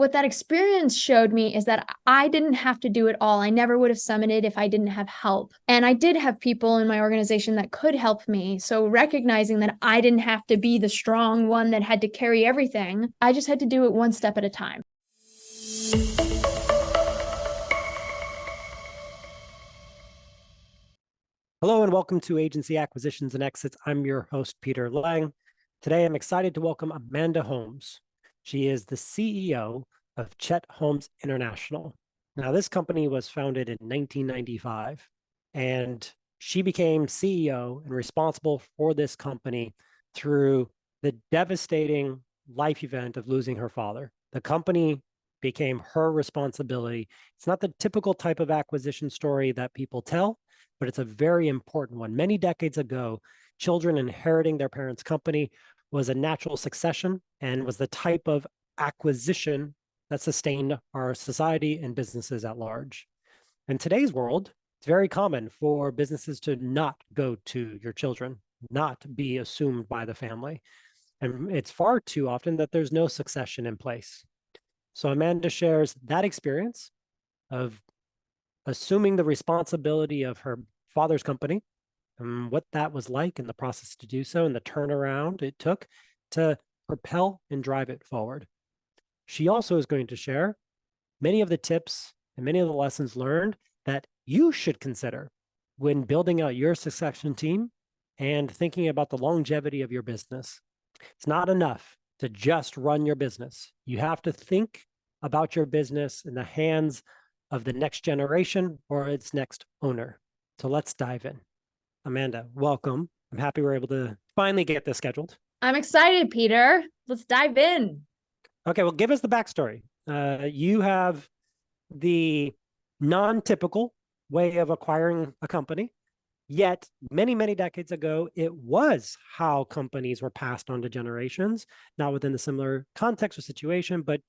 what that experience showed me is that I didn't have to do it all. I never would have summited if I didn't have help. And I did have people in my organization that could help me. So recognizing that I didn't have to be the strong one that had to carry everything, I just had to do it one step at a time. Hello and welcome to Agency Acquisitions and Exits. I'm your host, Peter Lang. Today, I'm excited to welcome Amanda Holmes. She is the CEO of Chet Holmes International. Now, this company was founded in 1995, and she became CEO and responsible for this company through the devastating life event of losing her father. The company became her responsibility. It's not the typical type of acquisition story that people tell, but it's a very important one. Many decades ago, children inheriting their parents' company was a natural succession and was the type of acquisition that sustained our society and businesses at large. In today's world, it's very common for businesses to not go to your children, not be assumed by the family. And it's far too often that there's no succession in place. So Amanda shares that experience of assuming the responsibility of her father's company and what that was like in the process to do so and the turnaround it took to propel and drive it forward. She also is going to share many of the tips and many of the lessons learned that you should consider when building out your succession team and thinking about the longevity of your business. It's not enough to just run your business. You have to think about your business in the hands of the next generation or its next owner. So let's dive in. Amanda, welcome. I'm happy we're able to finally get this scheduled. I'm excited, Peter. Let's dive in. Okay, well, give us the backstory. You have the non-typical way of acquiring a company, yet many, many decades ago, it was how companies were passed on to generations, not within the similar context or situation, but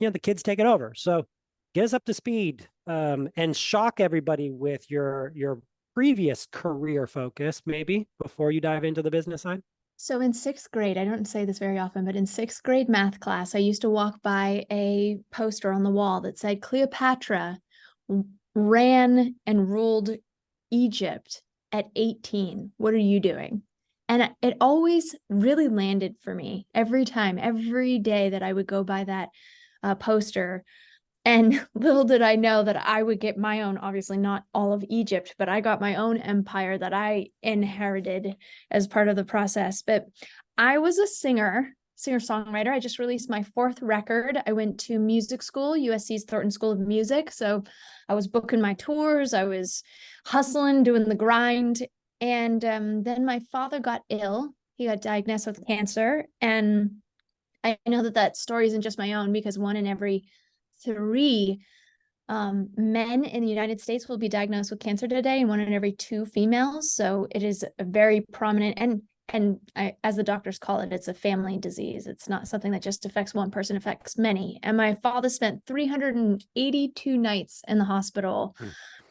the kids take it over. So get us up to speed and shock everybody with your previous career focus, maybe, before you dive into the business side. So in sixth grade, I don't say this very often, but in sixth grade math class, I used to walk by a poster on the wall that said Cleopatra ran and ruled Egypt at 18. What are you doing? And it always really landed for me every time, every day that I would go by that poster. And little did I know that I would get my own, obviously not all of Egypt, but I got my own empire that inherited as part of the process. But I was a singer-songwriter. I just released my 4th record. I went to music school, USC's Thornton School of Music. So I was booking my tours. I was hustling, doing the grind. And then my father got ill. He got diagnosed with cancer. And I know that story isn't just my own, because 1 in every 3 men in the United States will be diagnosed with cancer today, and 1 in every 2 females. So it is a very prominent, and as the doctors call it, it's a family disease. It's not something that just affects one person, affects many. And my father spent 382 nights in the hospital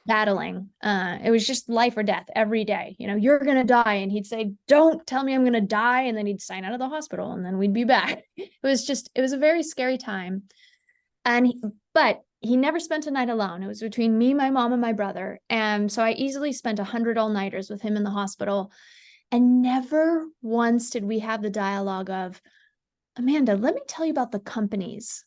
battling. It was just life or death every day. You're going to die. And he'd say, don't tell me I'm going to die. And then he'd sign out of the hospital, and then we'd be back. It was a very scary time. But he never spent a night alone. It was between me, my mom, and my brother. And so I easily spent 100 all-nighters with him in the hospital. And never once did we have the dialogue of, Amanda, let me tell you about the companies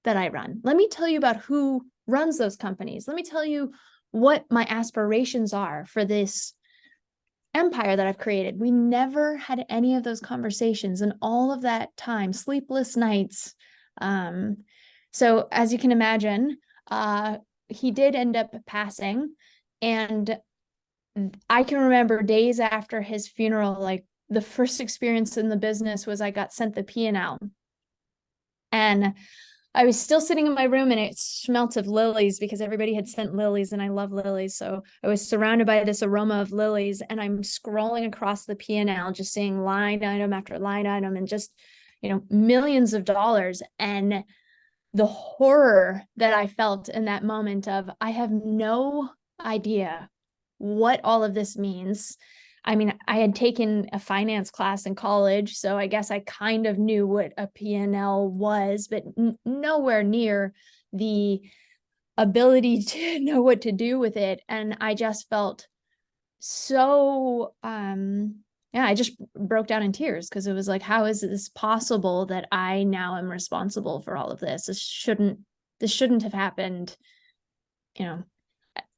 that I run. Let me tell you about who runs those companies. Let me tell you what my aspirations are for this empire that I've created. We never had any of those conversations, and all of that time, sleepless nights. So as you can imagine, he did end up passing. And I can remember days after his funeral, like the first experience in the business was I got sent the P&L. And I was still sitting in my room, and it smelt of lilies because everybody had sent lilies, and I love lilies. So I was surrounded by this aroma of lilies, and I'm scrolling across the P&L, just seeing line item after line item, and just, millions of dollars. And the horror that I felt in that moment of, I have no idea what all of this means. I mean, I had taken a finance class in college, so I guess I kind of knew what a P&L was, but nowhere near the ability to know what to do with it. And I just felt so, yeah, I just broke down in tears because it was like, how is this possible that I now am responsible for all of this? This shouldn't have happened. You know,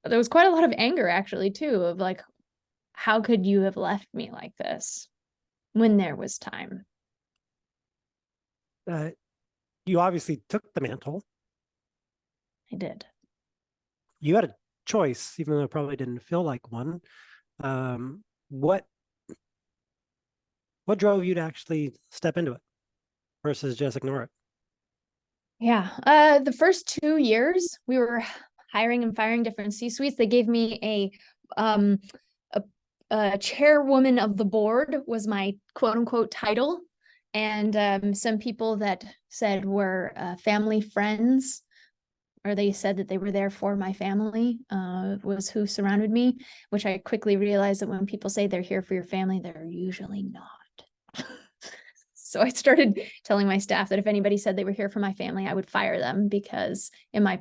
there was quite a lot of anger actually too, of like, how could you have left me like this when there was time? You obviously took the mantle. I did. You had a choice, even though it probably didn't feel like one. Um, what what drove you to actually step into it versus just ignore it? Yeah. The first 2 years we were hiring and firing different C-suites. They gave me a chairwoman of the board was my quote unquote title. And some people that said were family friends, or they said that they were there for my family, was who surrounded me, which I quickly realized that when people say they're here for your family, they're usually not. So I started telling my staff that if anybody said they were here for my family, I would fire them, because in my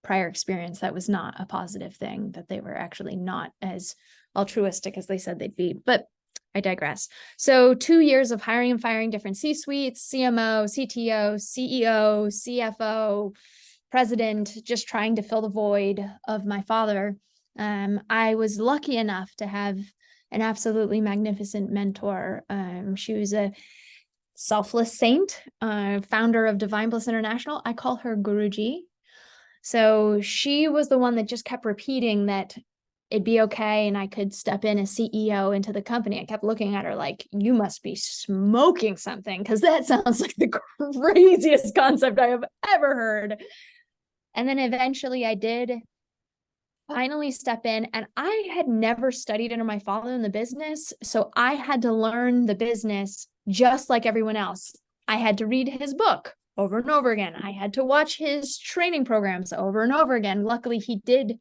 prior experience, that was not a positive thing, that they were actually not as altruistic as they said they'd be. But I digress. So 2 years of hiring and firing different C-suites, CMO, CTO, CEO, CFO, president, just trying to fill the void of my father. I was lucky enough to have an absolutely magnificent mentor. She was a selfless saint, founder of Divine Bliss International. I call her Guruji. So she was the one that just kept repeating that it'd be okay and I could step in as CEO into the company. I kept looking at her like, you must be smoking something, because that sounds like the craziest concept I have ever heard. And then eventually I did finally step in, and I had never studied under my father in the business. So I had to learn the business just like everyone else. I had to read his book over and over again. I had to watch his training programs over and over again. Luckily, he did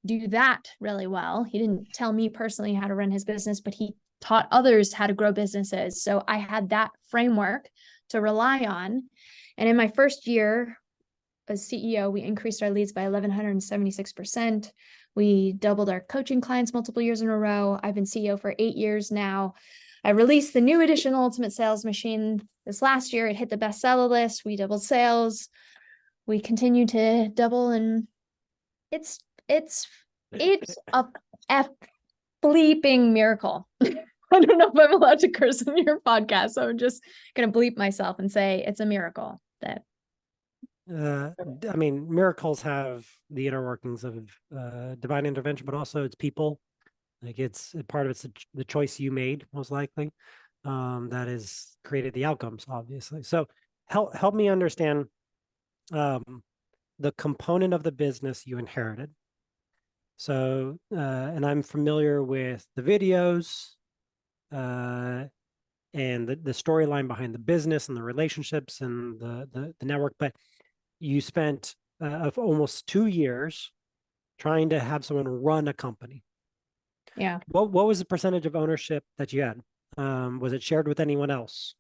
do that really well. He didn't tell me personally how to run his business, but he taught others how to grow businesses. So I had that framework to rely on. And in my first year as CEO, we increased our leads by 1,176%. We doubled our coaching clients multiple years in a row. I've been CEO for 8 years now. I released the new edition Ultimate Sales Machine this last year. It hit the bestseller list. We doubled sales. We continue to double, and it's a bleeping miracle. I don't know if I'm allowed to curse on your podcast, so I'm just gonna bleep myself and say it's a miracle that I mean, miracles have the inner workings of divine intervention, but also it's people. Like it's part of it's the choice you made, most likely, that has created the outcomes, obviously. So help me understand the component of the business you inherited. So, and I'm familiar with the videos and the storyline behind the business and the relationships and the network, but you spent almost 2 years trying to have someone run a company. yeah. What was the percentage of ownership that you had? Was it shared with anyone else?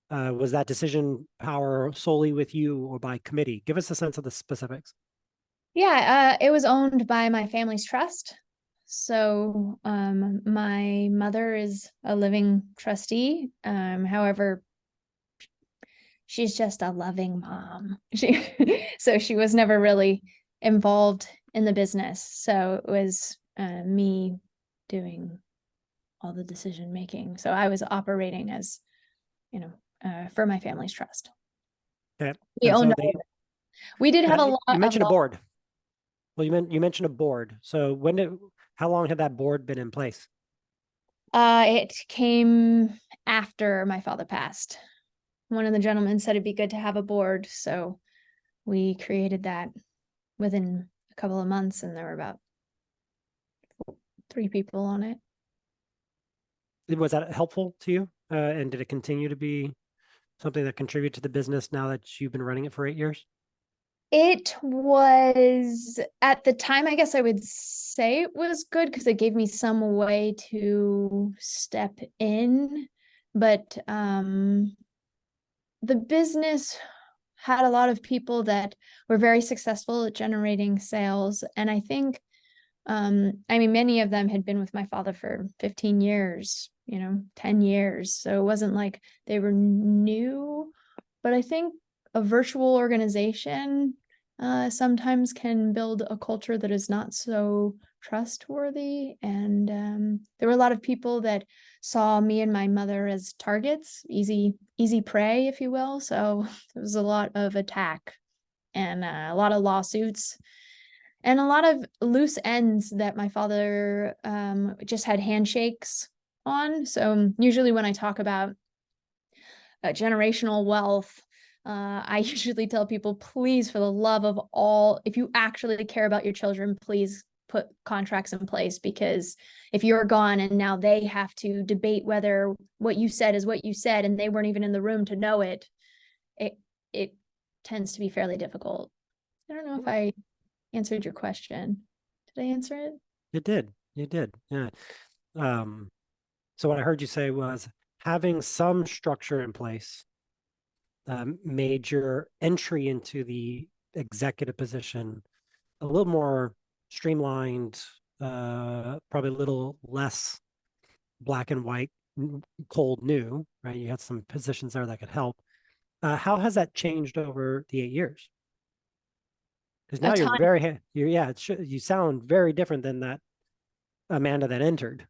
Was that decision power solely with you or by committee? Give us a sense of the specifics. Yeah, it was owned by my family's trust. So my mother is a living trustee. However, she's just a loving mom. So she was never really involved in the business. So it was me doing all the decision making. So I was operating as, for my family's trust. Okay. We And owned so all of it. We did have a lot you of mentioned a board. Well, you mentioned a board. So how long had that board been in place? It came after my father passed. One of the gentlemen said it'd be good to have a board, so we created that within a couple of months, and there were about 3 people on it. Was that helpful to you? And did it continue to be something that contributed to the business now that you've been running it for 8 years? It was at the time, I guess I would say it was good because it gave me some way to step in. But the business had a lot of people that were very successful at generating sales. And I think, I mean, many of them had been with my father for 15 years, 10 years. So it wasn't like they were new, but I think a virtual organization sometimes can build a culture that is not so trustworthy. And there were a lot of people that saw me and my mother as targets, easy prey, if you will. So there was a lot of attack and a lot of lawsuits and a lot of loose ends that my father just had handshakes on. So usually when I talk about generational wealth, I usually tell people, please, for the love of all, if you actually care about your children, please put contracts in place, because if you're gone and now they have to debate whether what you said is what you said and they weren't even in the room to know it, it tends to be fairly difficult. I don't know if I answered your question. Did I answer it? You did. Yeah. So what I heard you say was having some structure in place made your entry into the executive position a little more streamlined, probably a little less black and white, cold new, right? You had some positions there that could help. How has that changed over the 8 years? Because A now you're ton. very, you sound very different than that Amanda that entered.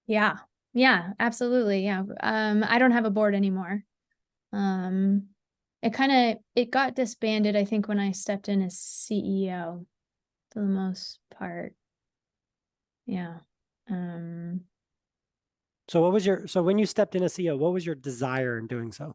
Yeah. Yeah, absolutely. Yeah. I don't have a board anymore. It got disbanded, I think, when I stepped in as CEO for the most part. Yeah. So when you stepped in as CEO, what was your desire in doing so?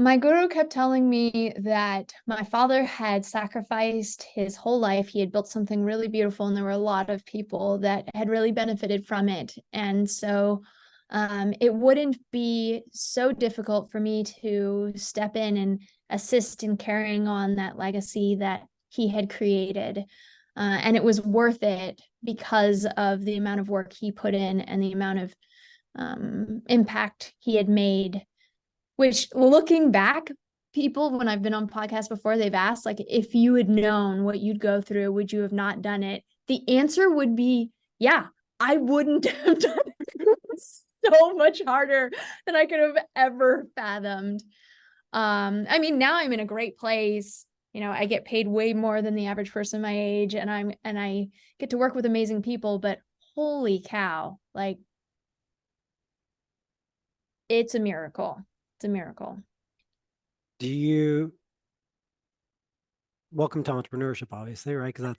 My guru kept telling me that my father had sacrificed his whole life. He had built something really beautiful, and there were a lot of people that had really benefited from it. And so it wouldn't be so difficult for me to step in and assist in carrying on that legacy that he had created. And it was worth it because of the amount of work he put in and the amount of impact he had made. Which, looking back, people, when I've been on podcasts before, they've asked, like, if you had known what you'd go through, would you have not done it? The answer would be, yeah, I wouldn't have done it. So much harder than I could have ever fathomed. I mean, now I'm in a great place. I get paid way more than the average person my age, and I get to work with amazing people, but holy cow, like, it's a miracle. It's a miracle. Welcome to entrepreneurship, obviously, right? Because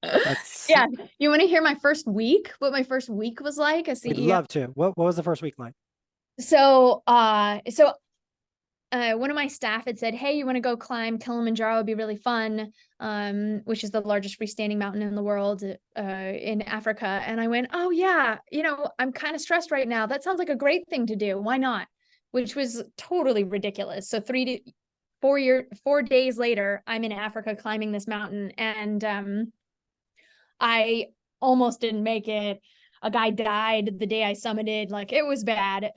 that's Yeah. You want to hear my first week? What my first week was like as we'd CEO? love to. What was the first week like? So one of my staff had said, hey, you want to go climb Kilimanjaro? It'd be really fun, which is the largest freestanding mountain in the world, in Africa. And I went, oh yeah, I'm kind of stressed right now. That sounds like a great thing to do. Why not? Which was totally ridiculous. So 4 days later, I'm in Africa climbing this mountain, and I almost didn't make it. A guy died the day I summited. Like, it was bad.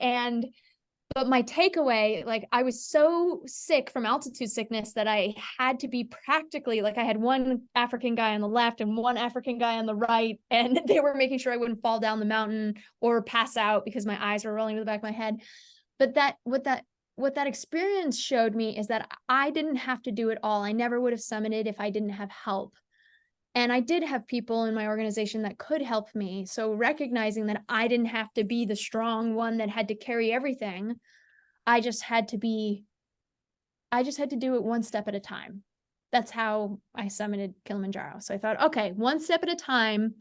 But my takeaway, like, I was so sick from altitude sickness that I had to be practically, like, I had one African guy on the left and one African guy on the right, and they were making sure I wouldn't fall down the mountain or pass out because my eyes were rolling to the back of my head. But what that experience showed me is that I didn't have to do it all. I never would have summited if I didn't have help. And I did have people in my organization that could help me. So recognizing that I didn't have to be the strong one that had to carry everything, I just had to do it one step at a time. That's how I summited Kilimanjaro. So I thought, okay, one step at a time,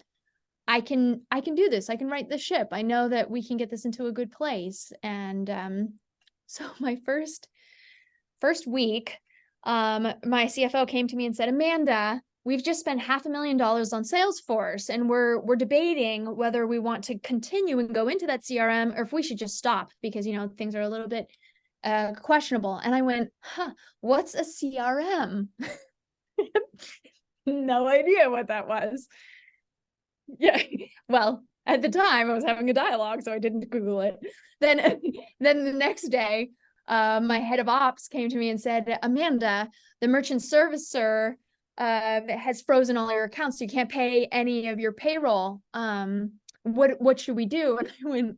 I can do this. I can right the ship. I know that we can get this into a good place. And so my first week, my CFO came to me and said, Amanda, we've just spent $500,000 on Salesforce, and we're debating whether we want to continue and go into that CRM or if we should just stop because, things are a little bit questionable. And I went, what's a CRM? No idea what that was. Yeah. Well, at the time I was having a dialogue, so I didn't Google it. Then the next day, my head of ops came to me and said, Amanda, the merchant servicer has frozen all your accounts, so you can't pay any of your payroll. What should we do? And I went,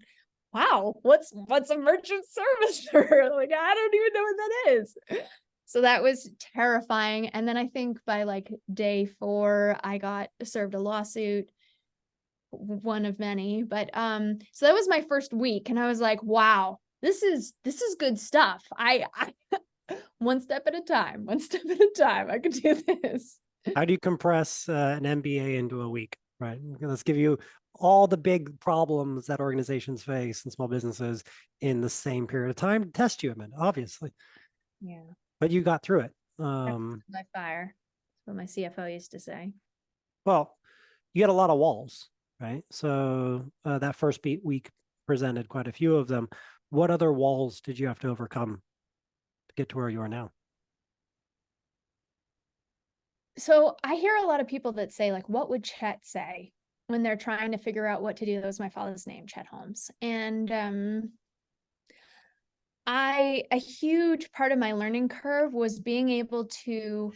wow, what's a merchant servicer? Like, I don't even know what that is. So that was terrifying. And then I think by like day 4, I got served a lawsuit, one of many. But so that was my first week, and I was like, wow, this is good stuff. I one step at a time, I could do this. How do you compress an MBA into a week, right? Let's give you all the big problems that organizations face and small businesses in the same period of time to test you, Amanda, obviously. Yeah. But you got through it. My fire. That's what my CFO used to say. Well, you had a lot of walls, right? So that first week presented quite a few of them. What other walls did you have to overcome to get to where you are now? So I hear a lot of people that say, like, what would Chet say when they're trying to figure out what to do? That was my father's name, Chet Holmes. And a huge part of my learning curve was being able to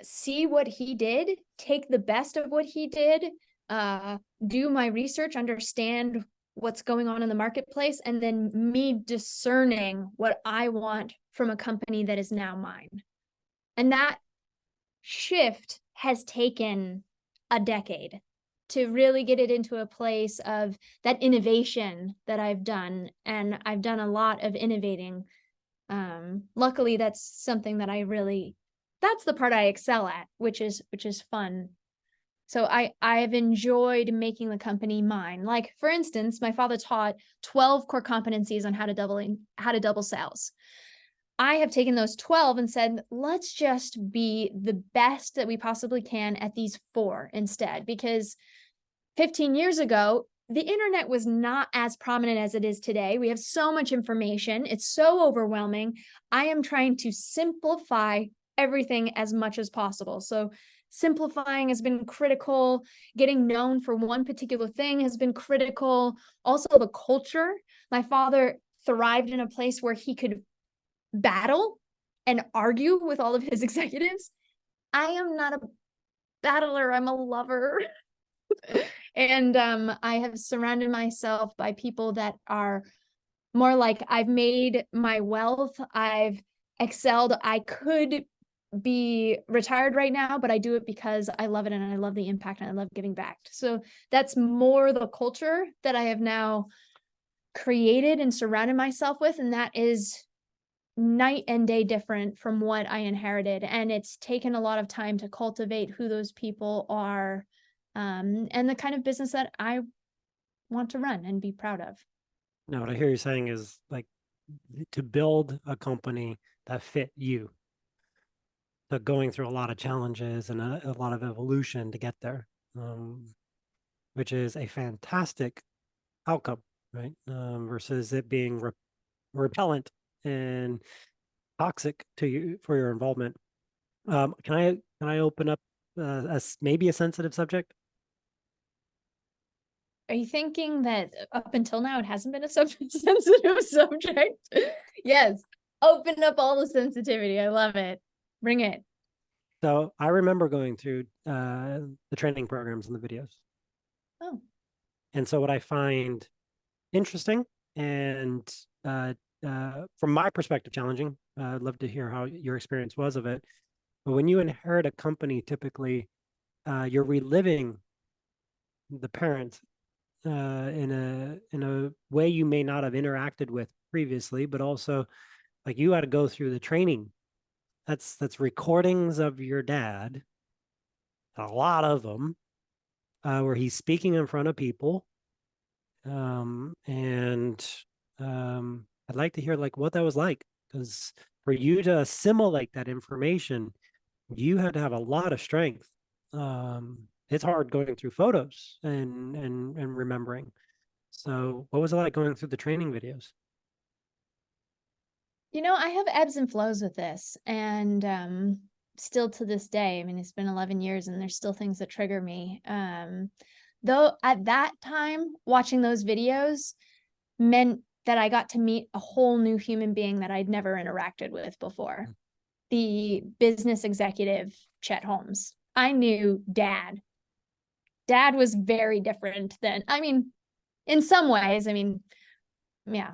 see what he did, take the best of what he did, do my research, understand what's going on in the marketplace, and then me discerning what I want from a company that is now mine. And that shift has taken a decade to really get it into a place of that innovation that I've done. And I've done a lot of innovating. Luckily, that's something that that's the part I excel at, which is fun. So I've enjoyed making the company mine. Like, for instance, my father taught 12 core competencies on how to double sales. I have taken those 12 and said, let's just be the best that we possibly can at these 4 instead, because 15 years ago, the internet was not as prominent as it is today. We have so much information. It's so overwhelming. I am trying to simplify everything as much as possible. So simplifying has been critical. Getting known for one particular thing has been critical. Also, the culture. My father thrived in a place where he could battle and argue with all of his executives. I am not a battler. I'm a lover. And I have surrounded myself by people that are more like, I've made my wealth, I've excelled. I could be retired right now, but I do it because I love it and I love the impact and I love giving back. So that's more the culture that I have now created and surrounded myself with. And that is night and day different from what I inherited. And it's taken a lot of time to cultivate who those people are, and the kind of business that I want to run and be proud of. No, what I hear you saying is like to build a company that fit you. So going through a lot of challenges and a lot of evolution to get there, which is a fantastic outcome, right? Versus it being repellent and toxic to you for your involvement. Can I open up as maybe a sensitive subject? Are you thinking that up until now it hasn't been a sensitive subject? Yes. Open up all the sensitivity. I love it. Bring it. So I remember going through the training programs and the videos. Oh. And so what I find interesting and from my perspective challenging, I'd love to hear how your experience was of it. But when you inherit a company, typically you're reliving the parent in a way you may not have interacted with previously, but also like you had to go through the training. That's recordings of your dad, a lot of them, where he's speaking in front of people. I'd like to hear like what that was like, because for you to assimilate that information, you had to have a lot of strength It's hard going through photos and remembering. So what was it like going through the training videos? I have ebbs and flows with this, and still to this day, I mean, it's been 11 years and there's still things that trigger me. Though at that time, watching those videos meant that I got to meet a whole new human being that I'd never interacted with before. The business executive, Chet Holmes. I knew Dad. Dad was very different than, I mean, in some ways, I mean, yeah.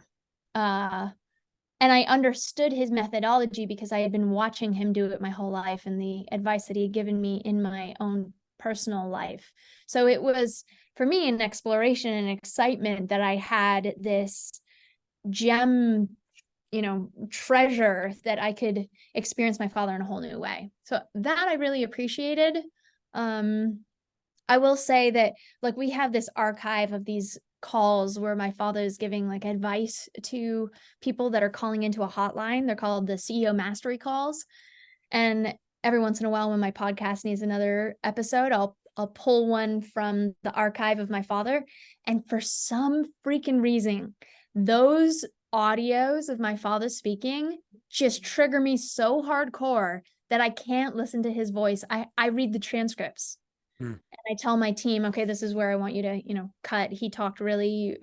And I understood his methodology because I had been watching him do it my whole life and the advice that he had given me in my own personal life. So it was, for me, an exploration and excitement that I had this gem, treasure that I could experience my father in a whole new way. So that I really appreciated. I will say that, like, we have this archive of these calls where my father is giving like advice to people that are calling into a hotline. They're called the CEO mastery calls. And every once in a while, when my podcast needs another episode, I'll pull one from the archive of my father. And for some freaking reason, those audios of my father speaking just trigger me so hardcore that I can't listen to his voice. I read the transcripts. And I tell my team, okay, this is where I want you to, cut. He talked really,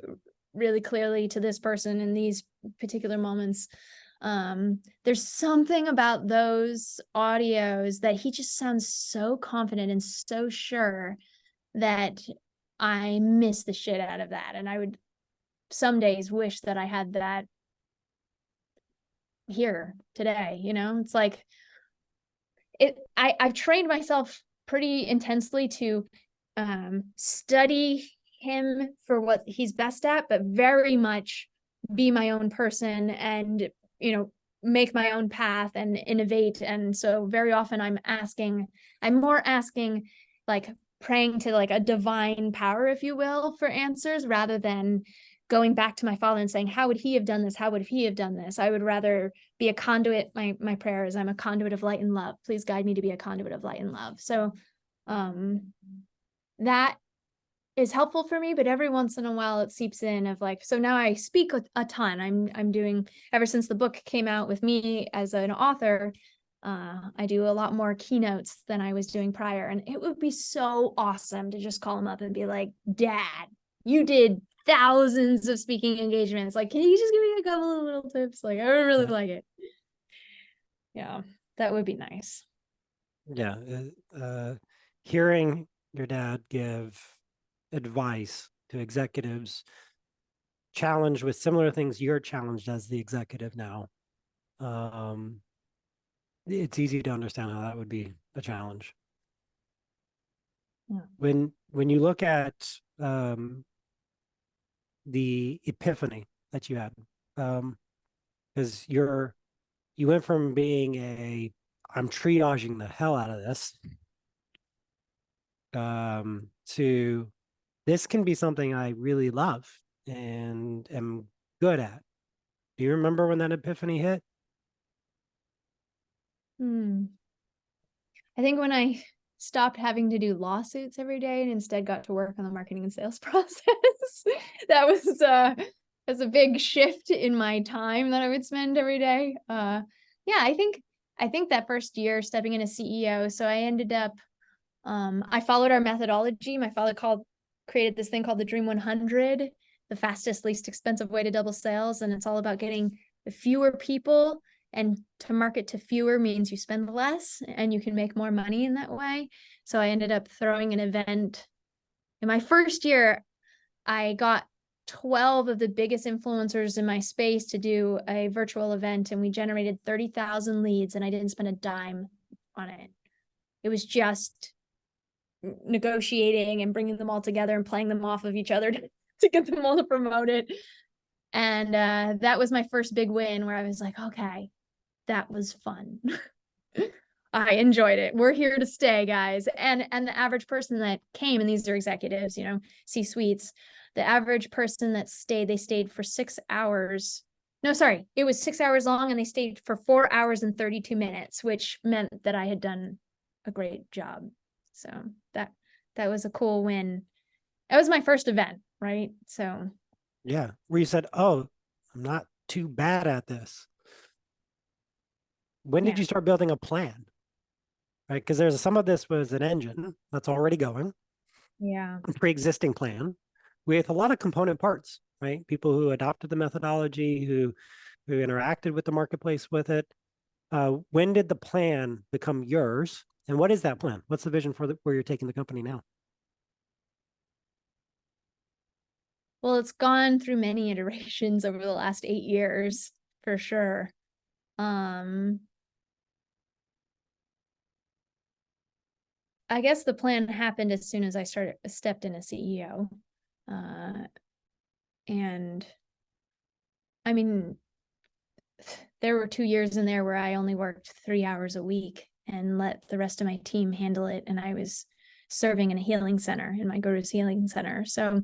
really clearly to this person in these particular moments. There's something about those audios that he just sounds so confident and so sure that I miss the shit out of that. And I would some days wish that I had that here today. It's like I've trained myself pretty intensely to study him for what he's best at, but very much be my own person and, make my own path and innovate. And so very often I'm more asking, like, praying to like a divine power, if you will, for answers rather than going back to my father and saying, how would he have done this? How would he have done this? I would rather be a conduit. My prayer is, I'm a conduit of light and love. Please guide me to be a conduit of light and love. So that is helpful for me, but every once in a while it seeps in of like, so now I speak a ton. I'm doing, ever since the book came out with me as an author, I do a lot more keynotes than I was doing prior. And it would be so awesome to just call him up and be like, Dad, you did thousands of speaking engagements. Like, can you just give me a couple of little tips? Like, I would really like it. Yeah, that would be nice. Yeah. Hearing your dad give advice to executives challenged with similar things you're challenged as the executive now. It's easy to understand how that would be a challenge. Yeah. When you look at the epiphany that you had, because you went from being I'm triaging the hell out of this, to this can be something I really love and am good at. Do you remember when that epiphany hit? I think when I stopped having to do lawsuits every day and instead got to work on the marketing and sales process, that was a big shift in my time that I would spend every day. Yeah, I think that first year stepping in as CEO, so I ended up, I followed our methodology. My father created this thing called the Dream 100, the fastest, least expensive way to double sales. And it's all about getting fewer people, and to market to fewer means you spend less and you can make more money in that way. So I ended up throwing an event. In my first year, I got 12 of the biggest influencers in my space to do a virtual event, and we generated 30,000 leads, and I didn't spend a dime on it. It was just negotiating and bringing them all together and playing them off of each other to get them all to promote it. And that was my first big win, where I was like, okay, that was fun. I enjoyed it. We're here to stay, guys. And the average person that came, and these are executives, C-suites, the average person that stayed, they stayed for 6 hours. No, sorry, it was 6 hours long, and they stayed for 4 hours and 32 minutes, which meant that I had done a great job. So that that was a cool win. It was my first event, right? So Yeah. Where you said, oh, I'm not too bad at this. When did yeah, you start building a plan? Right. Because there's some of this was an engine that's already going, yeah. a pre-existing plan with a lot of component parts, right? People who adopted the methodology, who interacted with the marketplace with it. When did the plan become yours? And what is that plan? What's the vision for where you're taking the company now? Well, it's gone through many iterations over the last 8 years, for sure. Um, I guess the plan happened as soon as I stepped in as CEO. Uh, and I mean, there were 2 years in there where I only worked 3 hours a week and let the rest of my team handle it. And I was serving in a healing center, in my Guru's healing center. So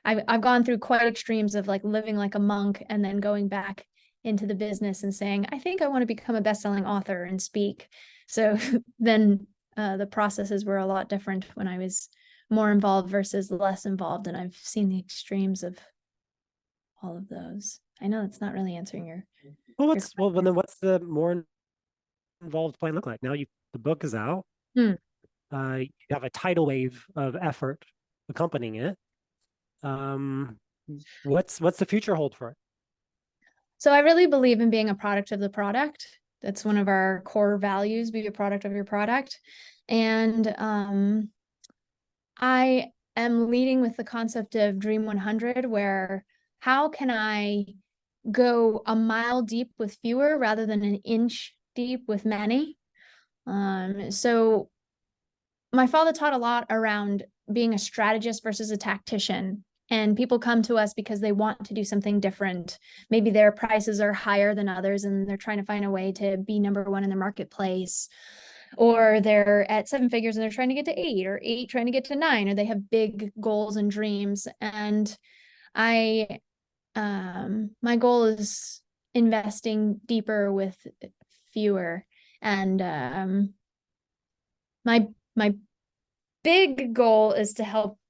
I've gone through quite extremes of like living like a monk and then going back into the business and saying, I think I want to become a best-selling author and speak. So then the processes were a lot different when I was more involved versus less involved. And I've seen the extremes of all of those. I know it's not really answering Well, your question. then what's the more involved plan look like? Now the book is out. Hmm. You have a tidal wave of effort accompanying it. Um, what's the future hold for it? So I really believe in being a product of the product. That's one of our core values, be a product of your product. And I am leading with the concept of Dream 100, where how can I go a mile deep with fewer rather than an inch deep with many? So my father taught a lot around being a strategist versus a tactician. And people come to us because they want to do something different. Maybe their prices are higher than others and they're trying to find a way to be number one in the marketplace. Or they're at 7 figures and they're trying to get to eight, or eight trying to get to nine, or they have big goals and dreams. And I, my goal is investing deeper with fewer. And my big goal is to help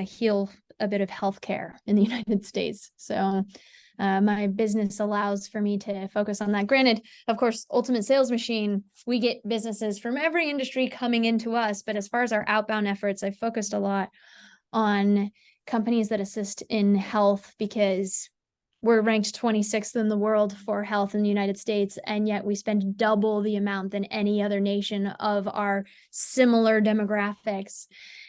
heal a bit of healthcare in the United States. So my business allows for me to focus on that. Granted, of course, Ultimate Sales Machine, we get businesses from every industry coming into us. But as far as our outbound efforts, I've focused a lot on companies that assist in health, because we're ranked 26th in the world for health in the United States, and yet we spend double the amount than any other nation of our similar demographics.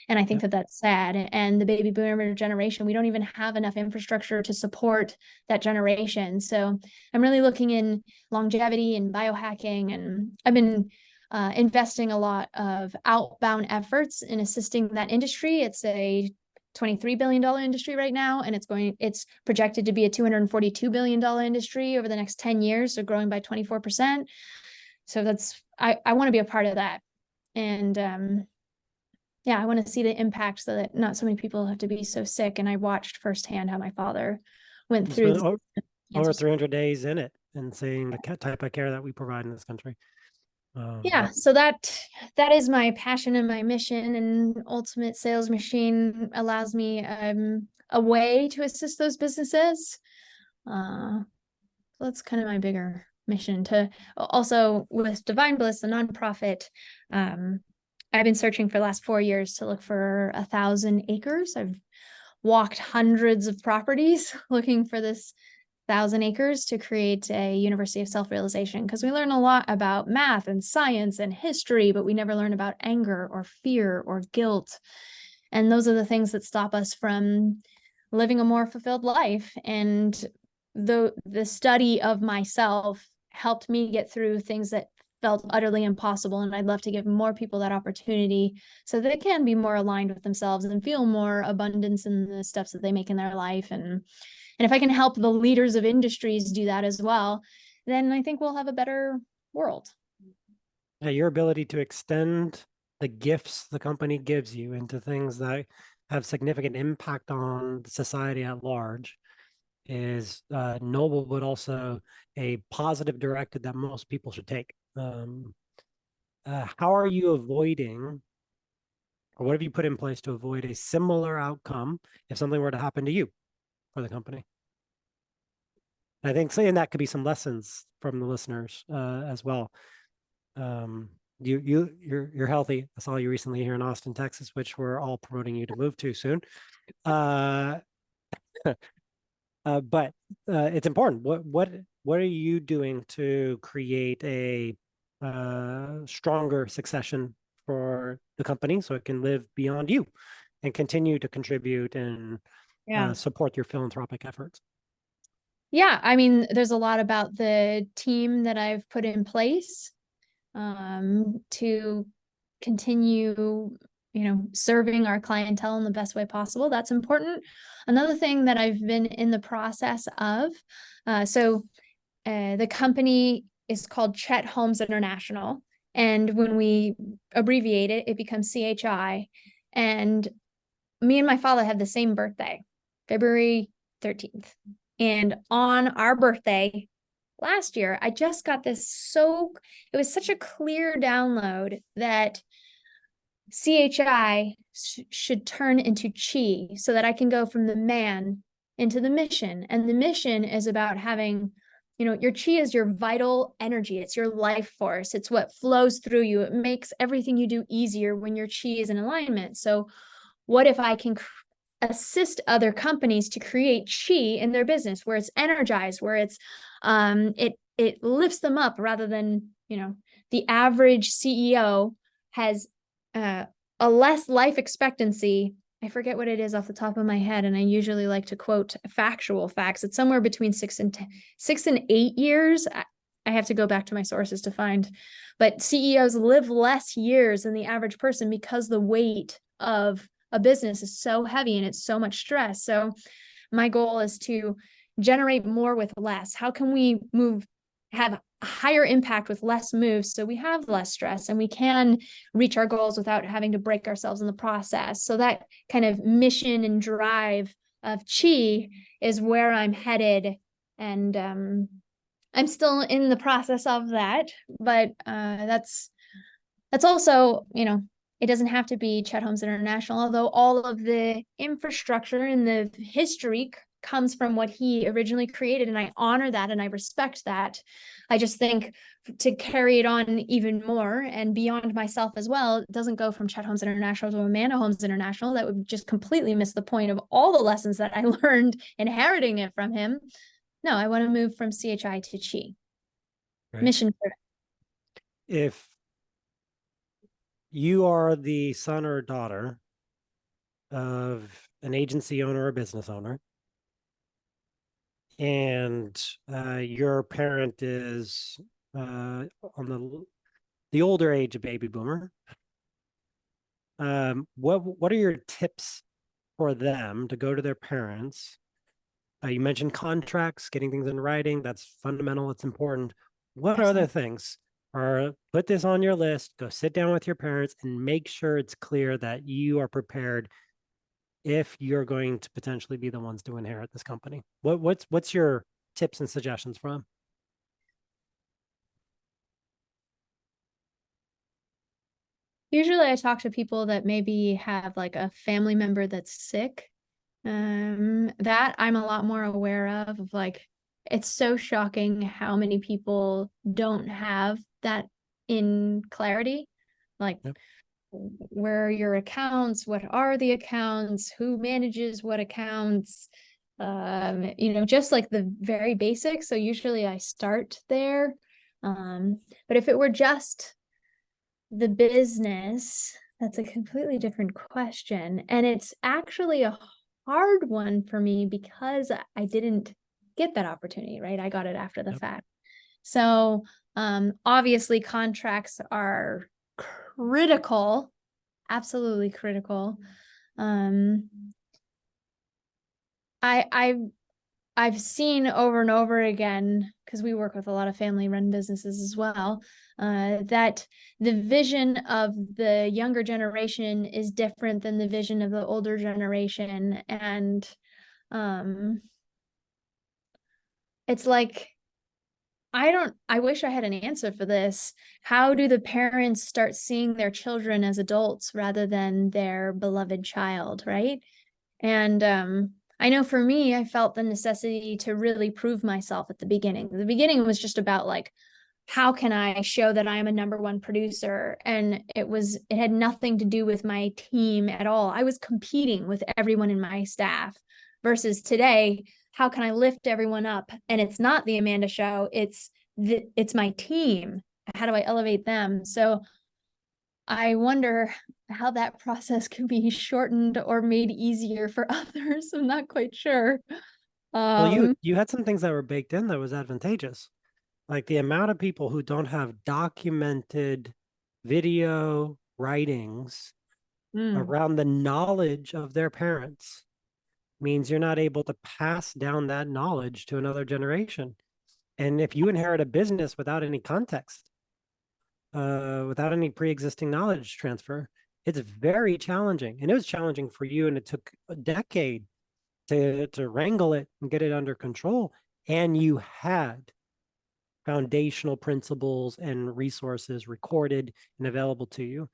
And I think that that's sad. And the baby boomer generation, we don't even have enough infrastructure to support that generation. So I'm really looking in longevity and biohacking, and I've been investing a lot of outbound efforts in assisting that industry. It's a $23 billion industry right now, and it's projected to be a $242 billion industry over the next 10 years, so growing by 24%. So I want to be a part of that. And yeah, I want to see the impact so that not so many people have to be so sick. And I watched firsthand how my father went It's through been the over cancer. 300 days in it and seeing the type of care that we provide in this country. Yeah, so that is my passion and my mission, and Ultimate Sales Machine allows me a way to assist those businesses. Uh, so that's kind of my bigger mission. To also, with Divine Bliss, the nonprofit, I've been searching for the last 4 years to look for 1,000 acres. I've walked hundreds of properties looking for this 1,000 acres to create a university of self-realization, because we learn a lot about math and science and history, but we never learn about anger or fear or guilt. And those are the things that stop us from living a more fulfilled life. And the study of myself helped me get through things that felt utterly impossible. And I'd love to give more people that opportunity so they can be more aligned with themselves and feel more abundance in the steps that they make in their life. And if I can help the leaders of industries do that as well, then I think we'll have a better world. Yeah, your ability to extend the gifts the company gives you into things that have significant impact on society at large is noble, but also a positive directive that most people should take. How are you avoiding or what have you put in place to avoid a similar outcome if something were to happen to you or the company? I think saying that could be some lessons from the listeners as well. You're healthy. I saw you recently here in Austin, Texas, which we're all promoting you to move to soon. Uh, but it's important. What are you doing to create a stronger succession for the company so it can live beyond you and continue to contribute and Yeah. support your philanthropic efforts? Yeah, I mean, there's a lot about the team that I've put in place to continue, serving our clientele in the best way possible. That's important. Another thing that I've been in the process of, the company is called Chet Holmes International. And when we abbreviate it, it becomes CHI. And me and my father had the same birthday, February 13th. And on our birthday last year, I just got it was such a clear download that CHI should turn into chi so that I can go from the man into the mission. And the mission is about having, your chi is your vital energy. It's your life force. It's what flows through you. It makes everything you do easier when your chi is in alignment. So what if I can assist other companies to create chi in their business where it's energized, where it's it lifts them up rather than, the average CEO has a less life expectancy. I forget what it is off the top of my head, and I usually like to quote factual facts. It's somewhere between 6 and 8 years. I have to go back to my sources to find, but CEOs live less years than the average person because the weight of a business is so heavy and it's so much stress. So my goal is to generate more with less. How can we have a higher impact with less moves so we have less stress and we can reach our goals without having to break ourselves in the process? So that kind of mission and drive of chi is where I'm headed. And I'm still in the process of that, but that's also, it doesn't have to be Chet Holmes International, although all of the infrastructure and the history comes from what he originally created. And I honor that and I respect that. I just think to carry it on even more and beyond myself as well, it doesn't go from Chet Holmes International to Amanda Holmes International. That would just completely miss the point of all the lessons that I learned inheriting it from him. No, I want to move from CHI to Chi. Right. Mission driven. If you are the son or daughter of an agency owner or business owner, and your parent is on the older age of baby boomer, what are your tips for them to go to their parents? You mentioned contracts, getting things in writing. That's fundamental. It's important. What Absolutely. other things are, put this on your list, go sit down with your parents and make sure it's clear that you are prepared if you're going to potentially be the ones to inherit this company? What's your tips and suggestions from? Usually I talk to people that maybe have like a family member that's sick. That I'm a lot more aware of like, it's so shocking how many people don't have that in clarity. Like, Yep. where are your accounts? What are the accounts? Who manages what accounts? Just like the very basics. So usually I start there. But if it were just the business, that's a completely different question. And it's actually a hard one for me because I didn't get that opportunity, right? I got it after the Yep. fact. So obviously contracts are critical, absolutely critical. I've seen over and over again, because we work with a lot of family-run businesses as well, that the vision of the younger generation is different than the vision of the older generation. And it's like I wish I had an answer for this. How do the parents start seeing their children as adults rather than their beloved child, right? And I know for me, I felt the necessity to really prove myself at the beginning. The beginning was just about like, how can I show that I am a number one producer? And it had nothing to do with my team at all. I was competing with everyone in my staff versus today, how can I lift everyone up? And it's not the Amanda show, it's my team. How do I elevate them? So I wonder how that process can be shortened or made easier for others. I'm not quite sure. Well, Um, you had some things that were baked in that was advantageous. Like the amount of people who don't have documented video writings mm, around the knowledge of their parents means you're not able to pass down that knowledge to another generation. And if you inherit a business without any context, without any pre-existing knowledge transfer, it's very challenging. And it was challenging for you, and it took a decade to wrangle it and get it under control. And you had foundational principles and resources recorded and available to you.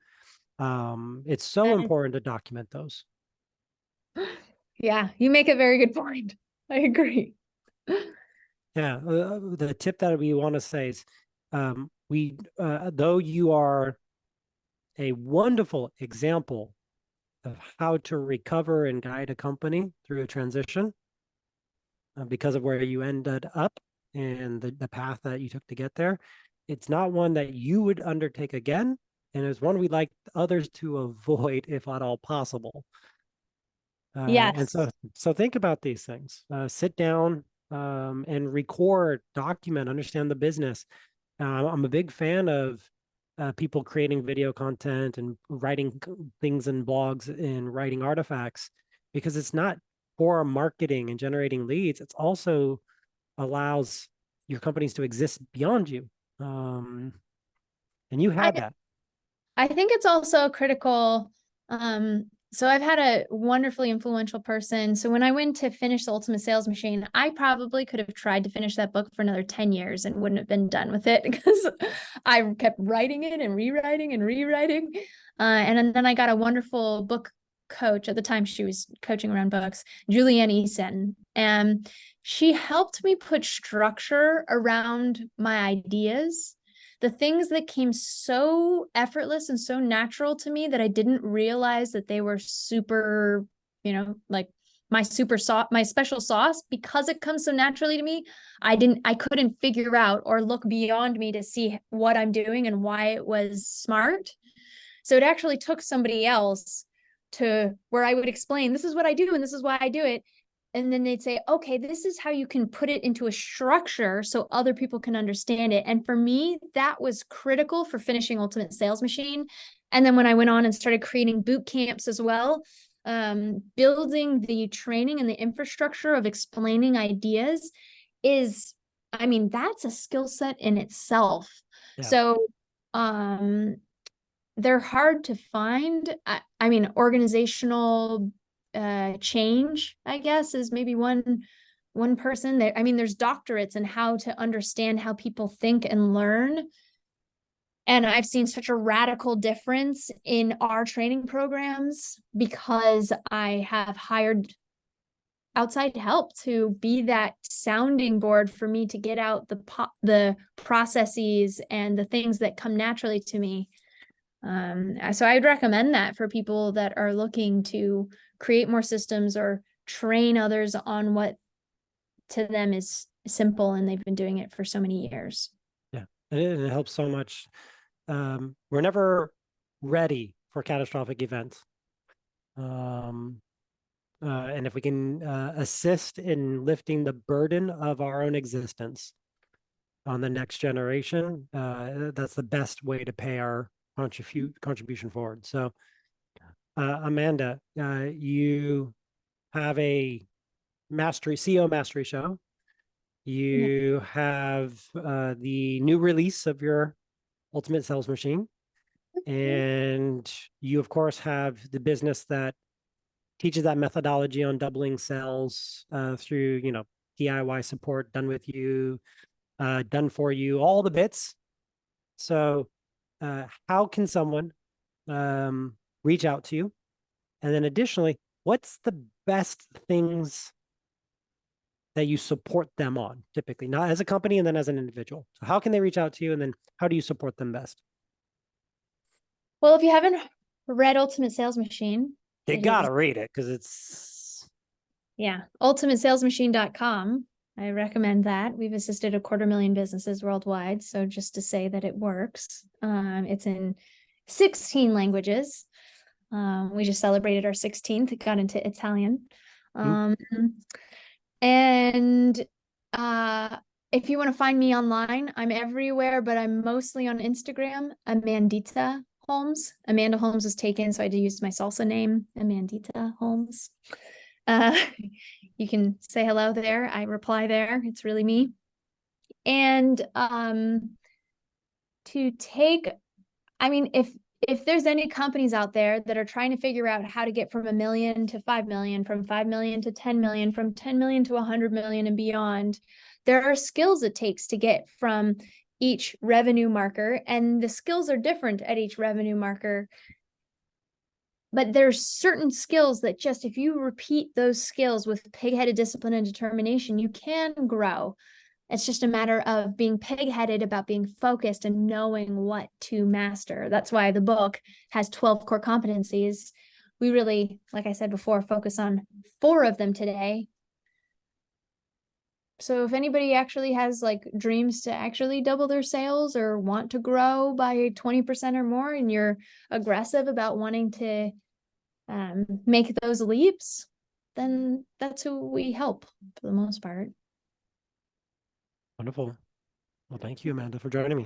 It's so and important to document those. yeah, you make a very good point. I agree. Yeah, the tip that we want to say is, though you are a wonderful example of how to recover and guide a company through a transition, because of where you ended up and the path that you took to get there, it's not one that you would undertake again. And it's one we'd like others to avoid if at all possible. And Yes. so think about these things. Sit down and record, document, understand the business. I'm a big fan of people creating video content and writing things in blogs and writing artifacts, because it's not for marketing and generating leads. It's also allows your companies to exist beyond you. And you I had that. I think it's also critical. So I've had a wonderfully influential person. So when I went to finish the Ultimate Sales Machine, I probably could have tried to finish that book for another 10 years and wouldn't have been done with it because I kept writing it and rewriting and rewriting. And then I got a wonderful book coach at the time. She was coaching around books, Julianne Eason. And she helped me put structure around my ideas, the things that came so effortless and so natural to me that I didn't realize that they were super, like my super sauce, my special sauce, because it comes so naturally to me. I couldn't figure out or look beyond me to see what I'm doing and why it was smart. So it actually took somebody else to where I would explain, this is what I do and this is why I do it. And then they'd say, okay, this is how you can put it into a structure so other people can understand it. And for me, that was critical for finishing Ultimate Sales Machine. And then when I went on and started creating boot camps as well, building the training and the infrastructure of explaining ideas is, I mean, that's a skill set in itself. Yeah. So, they're hard to find. I mean, organizational change, I guess, is maybe one person that, I mean, there's doctorates in how to understand how people think and learn. And I've seen such a radical difference in our training programs because I have hired outside help to be that sounding board for me to get out the processes and the things that come naturally to me. So I'd recommend that for people that are looking to create more systems or train others on what to them is simple and they've been doing it for so many years. Yeah. And it helps so much. We're never ready for catastrophic events. And if we can assist in lifting the burden of our own existence on the next generation, that's the best way to pay our contribution forward. So, Amanda, you have a CEO mastery show. Yeah. You have the new release of your Ultimate Sales Machine, and you, of course, have the business that teaches that methodology on doubling sales through, DIY support done with you, done for you, all the bits. So how can someone reach out to you? And then additionally, what's the best things that you support them on typically, not as a company and then as an individual? So how can they reach out to you? And then how do you support them best? Well, if you haven't read Ultimate Sales Machine, You it got is, to read it because it's, yeah, ultimatesalesmachine.com. I recommend that. We've assisted 250,000 businesses worldwide. So just to say that it works, it's in 16 languages. We just celebrated our 16th. It got into Italian. And if you want to find me online, I'm everywhere, but I'm mostly on Instagram, Amandita Holmes. Amanda Holmes was taken, so I had to use my salsa name, Amandita Holmes. You can say hello there. I reply there. It's really me. And to take, I mean, if there's any companies out there that are trying to figure out how to get from 1 million to 5 million, from 5 million to 10 million, from 10 million to 100 million and beyond, there are skills it takes to get from each revenue marker, and the skills are different at each revenue marker. But there's certain skills that just, if you repeat those skills with pig-headed discipline and determination, you can grow. It's just a matter of being pig-headed about being focused and knowing what to master. That's why the book has 12 core competencies. We really, like I said before, focus on 4 of them today. So if anybody actually has like dreams to actually double their sales or want to grow by 20% or more, and you're aggressive about wanting to make those leaps, then that's who we help for the most part. wonderful. Well, thank you, Amanda, for joining me.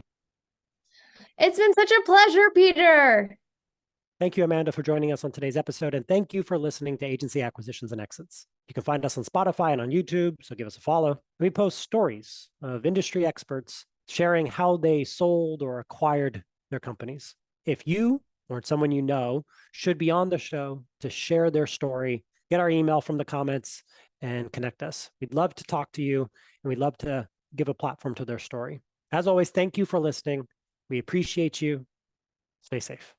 It's been such a pleasure, Peter. Thank you, Amanda, for joining us on today's episode. And thank you for listening to Agency Acquisitions and Exits. You can find us on Spotify and on YouTube, so give us a follow. We post stories of industry experts sharing how they sold or acquired their companies. If you or someone you know should be on the show to share their story, get our email from the comments and connect us. We'd love to talk to you, and we'd love to give a platform to their story. As always, thank you for listening. We appreciate you. Stay safe.